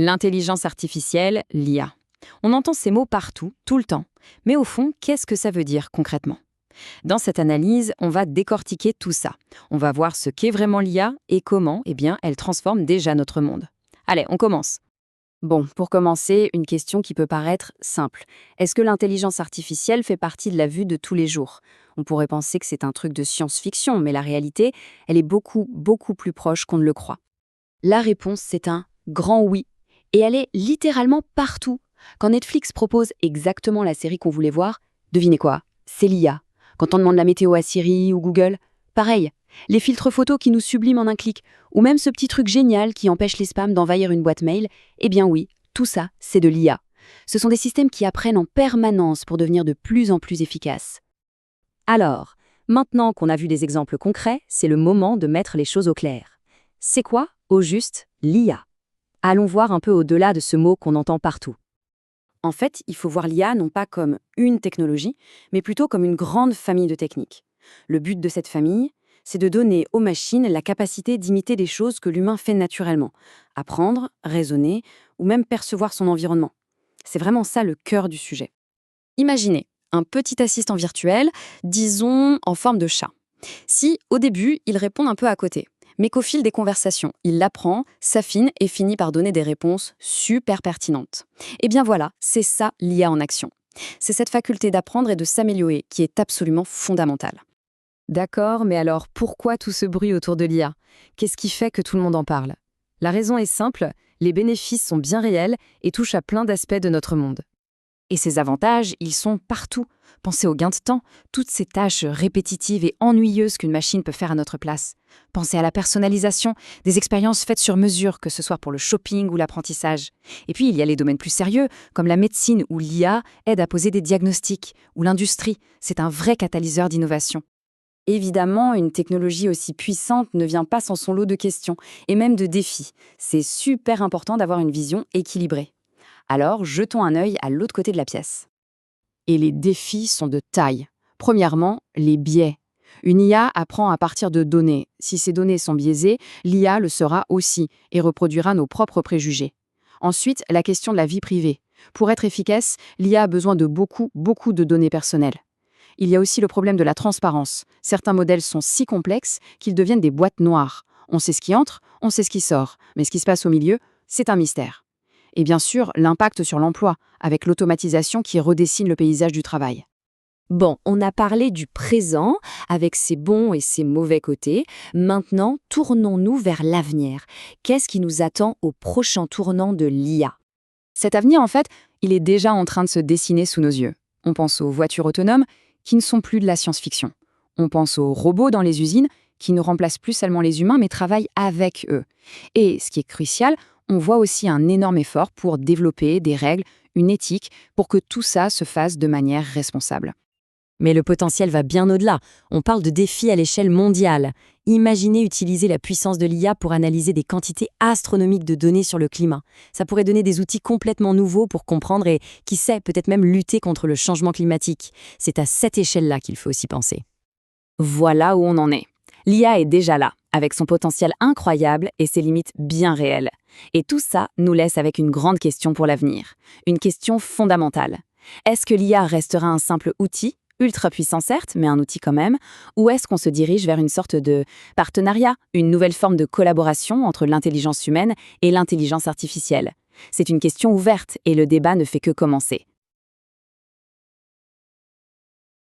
L'intelligence artificielle, l'IA. On entend ces mots partout, tout le temps. Mais au fond, qu'est-ce que ça veut dire concrètement? Dans cette analyse, on va décortiquer tout ça. On va voir ce qu'est vraiment l'IA et comment, elle transforme déjà notre monde. Allez, on commence. Bon, pour commencer, une question qui peut paraître simple. Est-ce que l'intelligence artificielle fait partie de la vue de tous les jours? On pourrait penser que c'est un truc de science-fiction, mais la réalité, elle est beaucoup, beaucoup plus proche qu'on ne le croit. La réponse, c'est un grand oui. Et elle est littéralement partout. Quand Netflix propose exactement la série qu'on voulait voir, devinez quoi? C'est l'IA. Quand on demande la météo à Siri ou Google, pareil. Les filtres photos qui nous subliment en un clic, ou même ce petit truc génial qui empêche les spams d'envahir une boîte mail, eh bien oui, tout ça, c'est de l'IA. Ce sont des systèmes qui apprennent en permanence pour devenir de plus en plus efficaces. Alors, maintenant qu'on a vu des exemples concrets, c'est le moment de mettre les choses au clair. C'est quoi, au juste, l'IA? Allons voir un peu au-delà de ce mot qu'on entend partout. En fait, il faut voir l'IA non pas comme une technologie, mais plutôt comme une grande famille de techniques. Le but de cette famille, c'est de donner aux machines la capacité d'imiter des choses que l'humain fait naturellement, apprendre, raisonner ou même percevoir son environnement. C'est vraiment ça le cœur du sujet. Imaginez un petit assistant virtuel, disons en forme de chat. Si, au début, il répond un peu à côté, mais qu'au fil des conversations, il l'apprend, s'affine et finit par donner des réponses super pertinentes. Eh bien voilà, c'est ça l'IA en action. C'est cette faculté d'apprendre et de s'améliorer qui est absolument fondamentale. D'accord, mais alors pourquoi tout ce bruit autour de l'IA? Qu'est-ce qui fait que tout le monde en parle? La raison est simple, les bénéfices sont bien réels et touchent à plein d'aspects de notre monde. Et ces avantages, ils sont partout. Pensez au gain de temps, toutes ces tâches répétitives et ennuyeuses qu'une machine peut faire à notre place. Pensez à la personnalisation, des expériences faites sur mesure, que ce soit pour le shopping ou l'apprentissage. Et puis, il y a les domaines plus sérieux, comme la médecine où l'IA aide à poser des diagnostics, ou l'industrie, c'est un vrai catalyseur d'innovation. Évidemment, une technologie aussi puissante ne vient pas sans son lot de questions, et même de défis. C'est super important d'avoir une vision équilibrée. Alors, jetons un œil à l'autre côté de la pièce. Et les défis sont de taille. Premièrement, les biais. Une IA apprend à partir de données. Si ces données sont biaisées, l'IA le sera aussi et reproduira nos propres préjugés. Ensuite, la question de la vie privée. Pour être efficace, l'IA a besoin de beaucoup de données personnelles. Il y a aussi le problème de la transparence. Certains modèles sont si complexes qu'ils deviennent des boîtes noires. On sait ce qui entre, on sait ce qui sort, mais ce qui se passe au milieu, c'est un mystère. Et bien sûr, l'impact sur l'emploi, avec l'automatisation qui redessine le paysage du travail. Bon, on a parlé du présent, avec ses bons et ses mauvais côtés. Maintenant, tournons-nous vers l'avenir. Qu'est-ce qui nous attend au prochain tournant de l'IA? Cet avenir, en fait, il est déjà en train de se dessiner sous nos yeux. On pense aux voitures autonomes, qui ne sont plus de la science-fiction. On pense aux robots dans les usines, qui ne remplacent plus seulement les humains, mais travaillent avec eux. Et, ce qui est crucial, on voit aussi un énorme effort pour développer des règles, une éthique, pour que tout ça se fasse de manière responsable. Mais le potentiel va bien au-delà. On parle de défis à l'échelle mondiale. Imaginez utiliser la puissance de l'IA pour analyser des quantités astronomiques de données sur le climat. Ça pourrait donner des outils complètement nouveaux pour comprendre et, qui sait, peut-être même lutter contre le changement climatique. C'est à cette échelle-là qu'il faut aussi penser. Voilà où on en est. L'IA est déjà là, avec son potentiel incroyable et ses limites bien réelles. Et tout ça nous laisse avec une grande question pour l'avenir. Une question fondamentale. Est-ce que l'IA restera un simple outil, ultra puissant certes, mais un outil quand même, ou est-ce qu'on se dirige vers une sorte de partenariat, une nouvelle forme de collaboration entre l'intelligence humaine et l'intelligence artificielle? C'est une question ouverte et le débat ne fait que commencer.